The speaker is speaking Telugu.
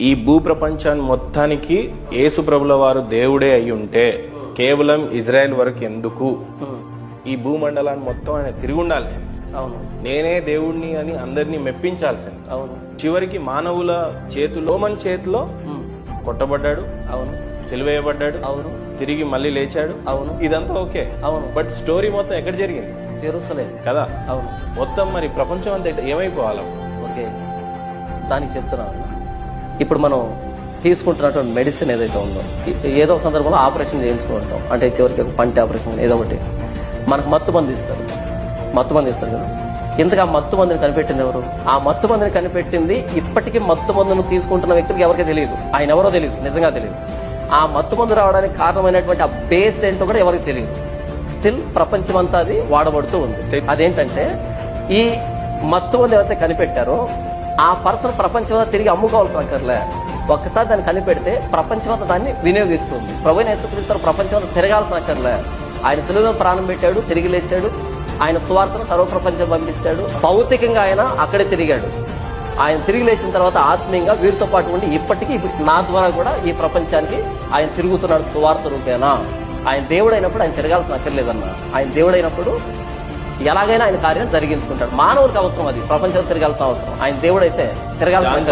ఈ భూ ప్రపంచాన్ని మొత్తానికి యేసు ప్రభుల వారు దేవుడే అయి ఉంటే కేవలం ఇజ్రాయెల్ వరకు ఎందుకు ఈ భూమండలాన్ని మొత్తం ఆయన తిరిగి ఉండాల్సింది. అవును, నేనే దేవుణ్ణి అని అందరినీ మెప్పించాల్సింది. అవును, చివరికి మానవుల చేతిలో మన చేతిలో కొట్టబడ్డాడు, అవును, సిలువేయబడ్డాడు, అవును, తిరిగి మళ్ళీ లేచాడు. అవును, ఇదంతా ఓకే. అవును, బట్ స్టోరీ మొత్తం ఎక్కడ జరిగింది? జెరూసలేం కదా. అవును, మొత్తం మరి ప్రపంచం అంతా ఏమైపోవాలి? ఓకే, దానికి చెప్తున్నాను. ఇప్పుడు మనం తీసుకుంటున్నటువంటి మెడిసిన్ ఏదైతే ఉందో, ఏదో ఒక సందర్భంలో ఆపరేషన్ చేయించుకుంటాం, అంటే చివరికి ఒక పంటి ఆపరేషన్ ఏదో ఒకటి, మనకు మత్తు మంది ఇస్తారు కదా. ఇంతగా మత్తు మందిని కనిపెట్టింది ఎవరు? ఆ మత్తు మందిని కనిపెట్టింది ఇప్పటికీ మత్తు మందును తీసుకుంటున్న వ్యక్తికి ఎవరికీ తెలియదు. ఆయన ఎవరో తెలియదు, నిజంగా తెలియదు. ఆ మత్తు మందు రావడానికి కారణమైనటువంటి ఆ బేస్ ఏంటో కూడా ఎవరికి తెలియదు. స్టిల్ ప్రపంచమంతా అది వాడబడుతూ ఉంది. అదేంటంటే, ఈ మత్తు మందు ఎవరైతే కనిపెట్టారో ఆ పర్సన్ ప్రపంచంలో తిరిగి అమ్ముకోవాల్సిన అక్కర్లే. ఒక్కసారి దాన్ని కనిపెడితే ప్రపంచమంతా దాన్ని వినియోగిస్తుంది. ప్రభువైన యేసుక్రీస్తు ప్రపంచమంతా తిరగాల్సిన అక్కర్లే. ఆయన సిలువలో ప్రాణం పెట్టాడు, తిరిగి లేచాడు, ఆయన సువార్తను సర్వప్రపంచం పంపించాడు. భౌతికంగా ఆయన అక్కడే తిరిగాడు. ఆయన తిరిగి లేచిన తర్వాత ఆత్మీయంగా వీరితో పాటు ఉండి ఇప్పటికీ నా ద్వారా కూడా ఈ ప్రపంచానికి ఆయన తిరుగుతున్నాడు సువార్త రూపేనా. ఆయన దేవుడైనప్పుడు ఆయన తిరగాల్సిన అక్కర్లేదన్నా. ఆయన దేవుడైనప్పుడు ఎలాగైనా ఆయన కార్యం జరిగించుకుంటాడు. మానవుడికి అవసరం అది, ప్రపంచం తిరగాల్సిన అవసరం. ఆయన దేవుడైతే తిరగాల్సిన